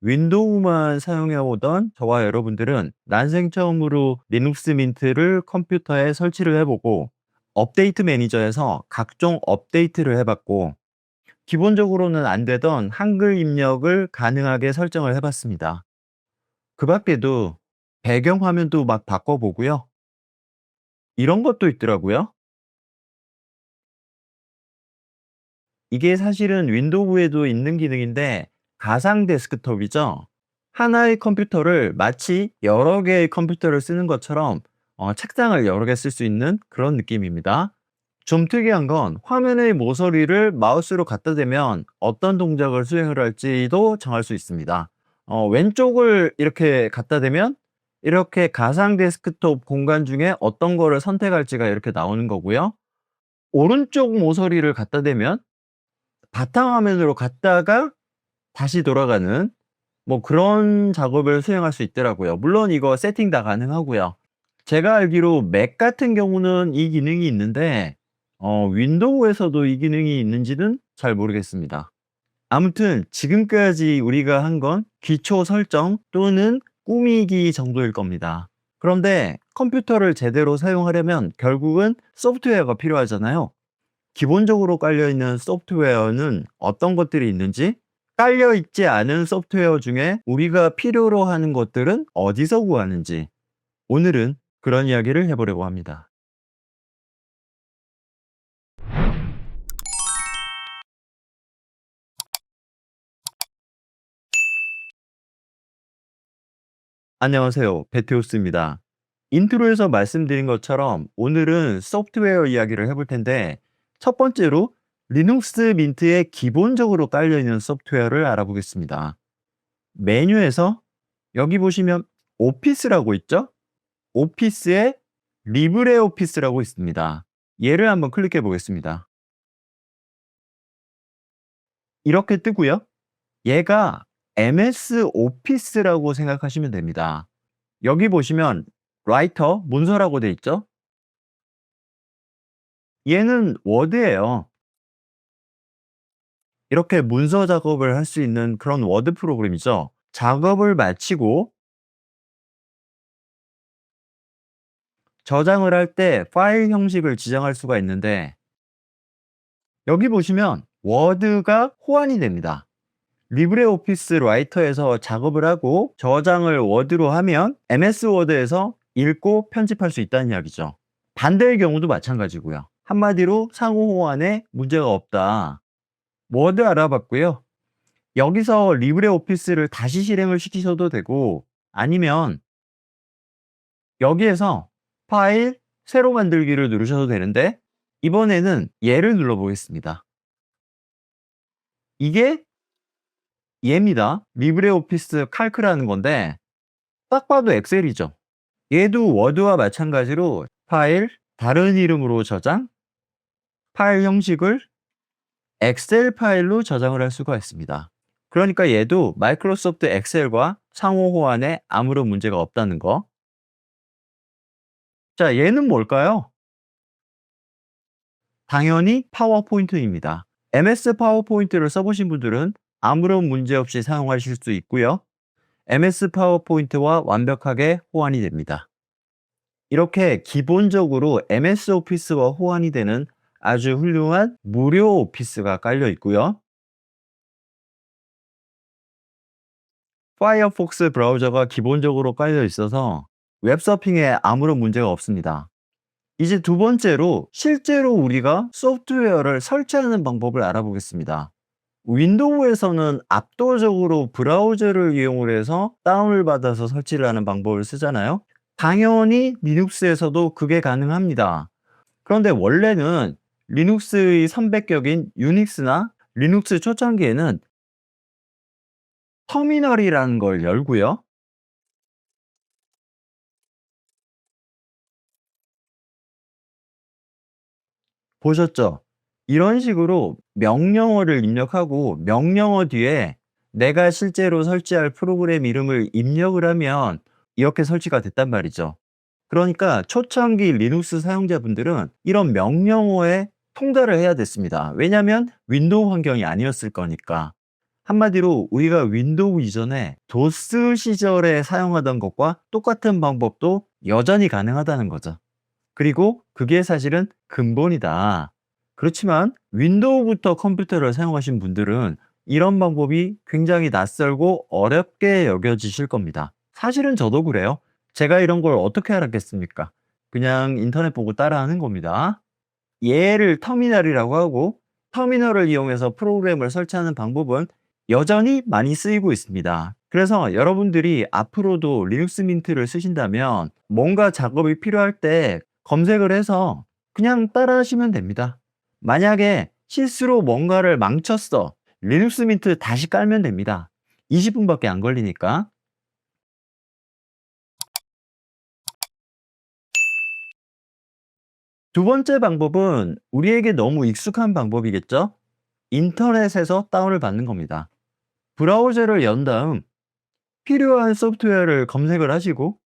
윈도우만 사용해 오던 저와 여러분들은 난생 처음으로 리눅스 민트를 컴퓨터에 설치를 해 보고 업데이트 매니저에서 각종 업데이트를 해 봤고 기본적으로는 안 되던 한글 입력을 가능하게 설정을 해 봤습니다. 그 밖에도 배경 화면도 막 바꿔 보고요. 이런 것도 있더라고요. 이게 사실은 윈도우에도 있는 기능인데 가상 데스크톱이죠. 하나의 컴퓨터를 마치 여러 개의 컴퓨터를 쓰는 것처럼 책상을 여러 개 쓸 수 있는 그런 느낌입니다. 좀 특이한 건 화면의 모서리를 마우스로 갖다 대면 어떤 동작을 수행을 할지도 정할 수 있습니다. 왼쪽을 이렇게 갖다 대면 이렇게 가상 데스크톱 공간 중에 어떤 거를 선택할지가 이렇게 나오는 거고요. 오른쪽 모서리를 갖다 대면 바탕화면으로 갔다가 다시 돌아가는 뭐 그런 작업을 수행할 수 있더라고요. 물론 이거 세팅 다 가능하고요. 제가 알기로 맥 같은 경우는 이 기능이 있는데 윈도우에서도 이 기능이 있는지는 잘 모르겠습니다. 아무튼 지금까지 우리가 한 건 기초 설정 또는 꾸미기 정도일 겁니다. 그런데 컴퓨터를 제대로 사용하려면 결국은 소프트웨어가 필요하잖아요. 기본적으로 깔려 있는 소프트웨어는 어떤 것들이 있는지, 깔려 있지 않은 소프트웨어 중에 우리가 필요로 하는 것들은 어디서 구하는지, 오늘은 그런 이야기를 해 보려고 합니다. 안녕하세요. 베테오스입니다. 인트로에서 말씀드린 것처럼 오늘은 소프트웨어 이야기를 해볼 텐데, 첫 번째로 리눅스 민트에 기본적으로 깔려 있는 소프트웨어를 알아보겠습니다. 메뉴에서 여기 보시면 오피스라고 있죠? 오피스에 리브레오피스라고 있습니다. 얘를 한번 클릭해 보겠습니다. 이렇게 뜨고요. 얘가 MS 오피스라고 생각하시면 됩니다. 여기 보시면 라이터, 문서라고 돼 있죠? 얘는 워드예요. 이렇게 문서 작업을 할 수 있는 그런 워드 프로그램이죠. 작업을 마치고 저장을 할 때 파일 형식을 지정할 수가 있는데 여기 보시면 워드가 호환이 됩니다. 리브레오피스 라이터에서 작업을 하고 저장을 워드로 하면 MS 워드에서 읽고 편집할 수 있다는 이야기죠. 반대의 경우도 마찬가지고요. 한마디로 상호 호환에 문제가 없다. 워드 알아봤고요. 여기서 리브레오피스를 다시 실행을 시키셔도 되고 아니면 여기에서 파일 새로 만들기를 누르셔도 되는데 이번에는 얘를 눌러보겠습니다. 이게 얘입니다. 리브레오피스 칼크라는 건데 딱 봐도 엑셀이죠. 얘도 워드와 마찬가지로 파일, 다른 이름으로 저장, 파일 형식을 엑셀 파일로 저장을 할 수가 있습니다. 그러니까 얘도 마이크로소프트 엑셀과 상호 호환에 아무런 문제가 없다는 거. 자, 얘는 뭘까요? 당연히 파워포인트입니다. MS 파워포인트를 써보신 분들은 아무런 문제 없이 사용하실 수 있고요. MS 파워포인트와 완벽하게 호환이 됩니다. 이렇게 기본적으로 MS 오피스와 호환이 되는 아주 훌륭한 무료 오피스가 깔려 있고요. 파이어폭스 브라우저가 기본적으로 깔려 있어서 웹서핑에 아무런 문제가 없습니다. 이제 두 번째로 실제로 우리가 소프트웨어를 설치하는 방법을 알아보겠습니다. 윈도우에서는 압도적으로 브라우저를 이용을 해서 다운을 받아서 설치를 하는 방법을 쓰잖아요. 당연히 리눅스에서도 그게 가능합니다. 그런데 원래는 리눅스의 선배격인 유닉스나 리눅스 초창기에는 터미널이라는 걸 열고요. 보셨죠? 이런 식으로 명령어를 입력하고 명령어 뒤에 내가 실제로 설치할 프로그램 이름을 입력을 하면 이렇게 설치가 됐단 말이죠. 그러니까 초창기 리눅스 사용자분들은 이런 명령어에 통달을 해야 됐습니다. 왜냐하면 윈도우 환경이 아니었을 거니까. 한마디로 우리가 윈도우 이전에 도스 시절에 사용하던 것과 똑같은 방법도 여전히 가능하다는 거죠. 그리고 그게 사실은 근본이다. 그렇지만 윈도우부터 컴퓨터를 사용하신 분들은 이런 방법이 굉장히 낯설고 어렵게 여겨지실 겁니다. 사실은 저도 그래요. 제가 이런 걸 어떻게 알았겠습니까? 그냥 인터넷 보고 따라하는 겁니다. 얘를 터미널이라고 하고, 터미널을 이용해서 프로그램을 설치하는 방법은 여전히 많이 쓰이고 있습니다. 그래서 여러분들이 앞으로도 리눅스 민트를 쓰신다면 뭔가 작업이 필요할 때 검색을 해서 그냥 따라 하시면 됩니다. 만약에 실수로 뭔가를 망쳤어. 리눅스 민트 다시 깔면 됩니다. 20분밖에 안 걸리니까. 두 번째 방법은 우리에게 너무 익숙한 방법이겠죠? 인터넷에서 다운을 받는 겁니다. 브라우저를 연 다음 필요한 소프트웨어를 검색을 하시고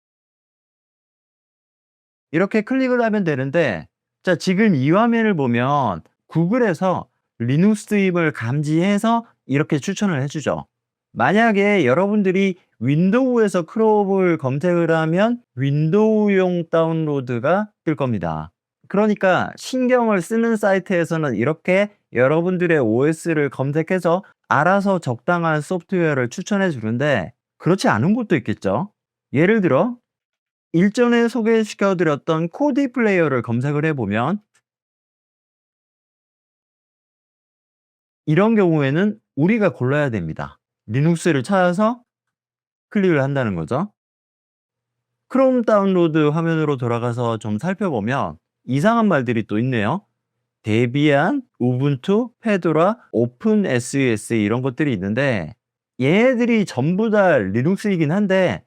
이렇게 클릭을 하면 되는데, 자, 지금 이 화면을 보면 구글에서 리눅스임을 감지해서 이렇게 추천을 해 주죠. 만약에 여러분들이 윈도우에서 크롬을 검색을 하면 윈도우용 다운로드가 뜰 겁니다. 그러니까 신경을 쓰는 사이트에서는 이렇게 여러분들의 OS를 검색해서 알아서 적당한 소프트웨어를 추천해 주는데, 그렇지 않은 곳도 있겠죠. 예를 들어 일전에 소개시켜 드렸던 코디 플레이어를 검색을 해 보면 이런 경우에는 우리가 골라야 됩니다. 리눅스를 찾아서 클릭을 한다는 거죠. 크롬 다운로드 화면으로 돌아가서 좀 살펴보면 이상한 말들이 또 있네요. 데비안, 우분투, 페도라, 오픈 SES 이런 것들이 있는데, 얘네들이 전부 다 리눅스이긴 한데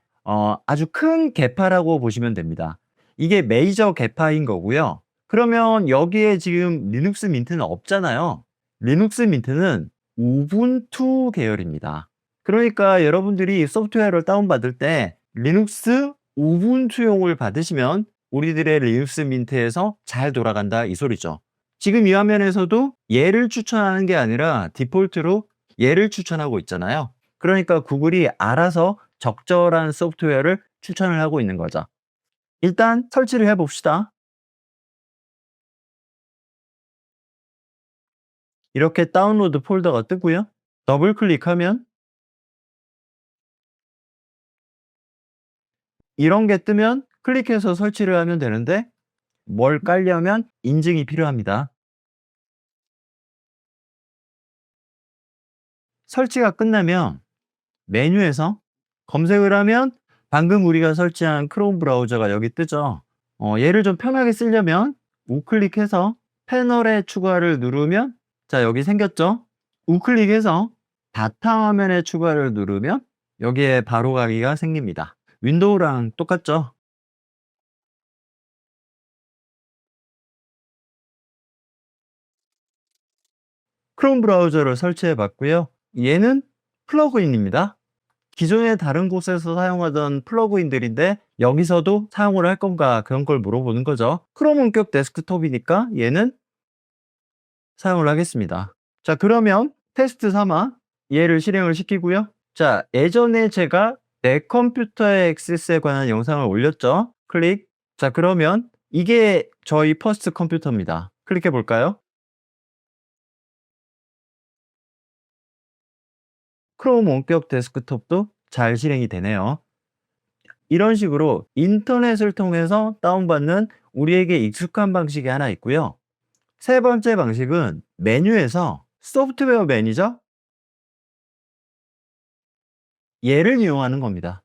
아주 큰 계파라고 보시면 됩니다. 이게 메이저 계파인 거고요. 그러면 여기에 지금 리눅스 민트는 없잖아요. 리눅스 민트는 우분투 계열입니다. 그러니까 여러분들이 소프트웨어를 다운받을 때 리눅스 우분투용을 받으시면 우리들의 리눅스 민트에서 잘 돌아간다 이 소리죠. 지금 이 화면에서도 얘를 추천하는 게 아니라 디폴트로 얘를 추천하고 있잖아요. 그러니까 구글이 알아서 적절한 소프트웨어를 추천을 하고 있는 거죠. 일단 설치를 해 봅시다. 이렇게 다운로드 폴더가 뜨고요. 더블 클릭하면 이런 게 뜨면 클릭해서 설치를 하면 되는데, 뭘 깔려면 인증이 필요합니다. 설치가 끝나면 메뉴에서 검색을 하면 방금 우리가 설치한 크롬 브라우저가 여기 뜨죠. 얘를 좀 편하게 쓰려면 우클릭해서 패널에 추가를 누르면, 자, 여기 생겼죠? 우클릭해서 바탕화면에 추가를 누르면 여기에 바로 가기가 생깁니다. 윈도우랑 똑같죠? 크롬 브라우저를 설치해 봤고요. 얘는 플러그인입니다. 기존의 다른 곳에서 사용하던 플러그인들인데 여기서도 사용을 할 건가 그런 걸 물어보는 거죠. 크롬 원격 데스크톱이니까 얘는 사용을 하겠습니다. 자, 그러면 테스트 삼아 얘를 실행을 시키고요. 자, 예전에 제가 내 컴퓨터의 액세스에 관한 영상을 올렸죠. 클릭. 자, 그러면 이게 저희 퍼스트 컴퓨터입니다. 클릭해 볼까요? 크롬 원격 데스크톱도 잘 실행이 되네요. 이런 식으로 인터넷을 통해서 다운받는 우리에게 익숙한 방식이 하나 있고요. 세 번째 방식은 메뉴에서 소프트웨어 매니저, 얘를 이용하는 겁니다.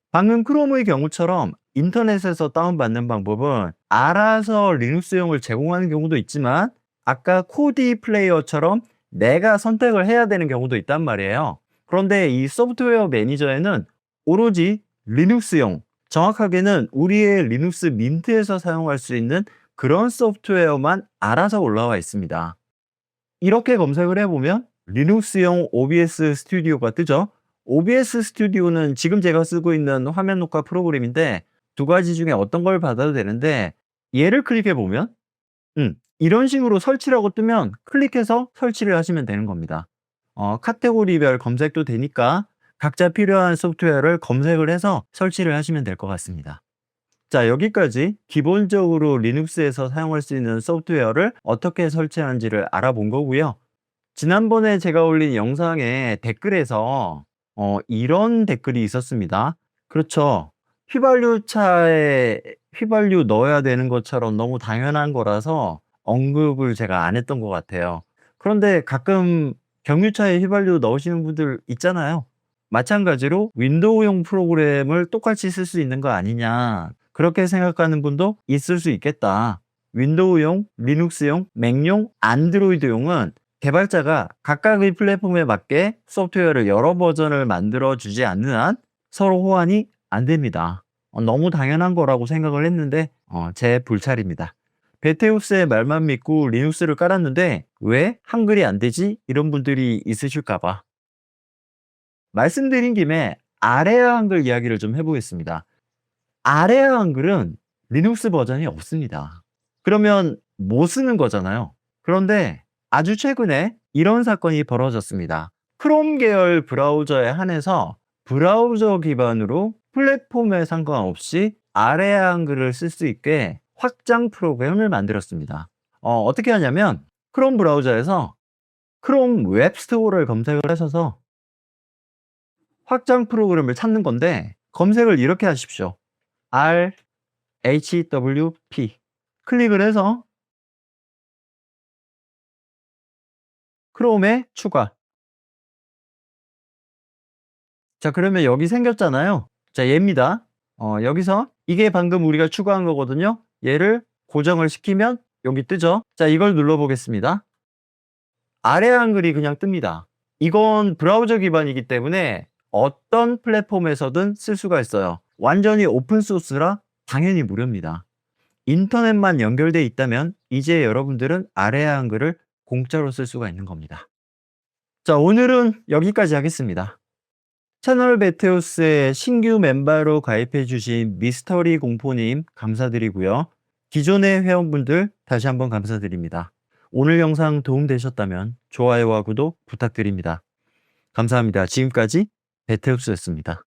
방금 크롬의 경우처럼 인터넷에서 다운받는 방법은 알아서 리눅스용을 제공하는 경우도 있지만, 아까 코디 플레이어처럼 내가 선택을 해야 되는 경우도 있단 말이에요. 그런데 이 소프트웨어 매니저에는 오로지 리눅스용, 정확하게는 우리의 리눅스 민트에서 사용할 수 있는 그런 소프트웨어만 알아서 올라와 있습니다. 이렇게 검색을 해보면 리눅스용 OBS 스튜디오가 뜨죠. OBS 스튜디오는 지금 제가 쓰고 있는 화면 녹화 프로그램인데 두 가지 중에 어떤 걸 받아도 되는데, 얘를 클릭해 보면 이런 식으로 설치라고 뜨면 클릭해서 설치를 하시면 되는 겁니다. 카테고리별 검색도 되니까 각자 필요한 소프트웨어를 검색을 해서 설치를 하시면 될 것 같습니다. 자, 여기까지 기본적으로 리눅스에서 사용할 수 있는 소프트웨어를 어떻게 설치하는지를 알아본 거고요. 지난번에 제가 올린 영상에 댓글에서 이런 댓글이 있었습니다. 그렇죠. 휘발유차에 휘발유 넣어야 되는 것처럼 너무 당연한 거라서 언급을 제가 안 했던 것 같아요. 그런데 가끔 경유차에 휘발유 넣으시는 분들 있잖아요. 마찬가지로 윈도우용 프로그램을 똑같이 쓸 수 있는 거 아니냐, 그렇게 생각하는 분도 있을 수 있겠다. 윈도우용, 리눅스용, 맥용, 안드로이드용은 개발자가 각각의 플랫폼에 맞게 소프트웨어를 여러 버전을 만들어 주지 않는 한 서로 호환이 안 됩니다. 너무 당연한 거라고 생각을 했는데 제 불찰입니다. 베테우스의 말만 믿고 리눅스를 깔았는데 왜 한글이 안 되지? 이런 분들이 있으실까 봐. 말씀드린 김에 아레아 한글 이야기를 좀 해보겠습니다. 아레아 한글은 리눅스 버전이 없습니다. 그러면 못 쓰는 거잖아요. 그런데 아주 최근에 이런 사건이 벌어졌습니다. 크롬 계열 브라우저에 한해서 브라우저 기반으로 플랫폼에 상관없이 아레아 한글을 쓸 수 있게 확장 프로그램을 만들었습니다. 어떻게 하냐면 크롬 브라우저에서 크롬 웹스토어를 검색을 하셔서 확장 프로그램을 찾는 건데, 검색을 이렇게 하십시오. RHWP 클릭을 해서 크롬에 추가. 자, 그러면 여기 생겼잖아요. 자, 얘입니다. 여기서 이게 방금 우리가 추가한 거거든요. 얘를 고정을 시키면 여기 뜨죠. 자, 이걸 눌러 보겠습니다. 아래 한글이 그냥 뜹니다. 이건 브라우저 기반이기 때문에 어떤 플랫폼에서든 쓸 수가 있어요. 완전히 오픈 소스라 당연히 무료입니다. 인터넷만 연결돼 있다면 이제 여러분들은 아레아 한글을 공짜로 쓸 수가 있는 겁니다. 자, 오늘은 여기까지 하겠습니다. 채널 베테우스의 신규 멤버로 가입해 주신 미스터리 공포님 감사드리고요. 기존의 회원분들 다시 한번 감사드립니다. 오늘 영상 도움되셨다면 좋아요와 구독 부탁드립니다. 감사합니다. 지금까지 베테우스였습니다.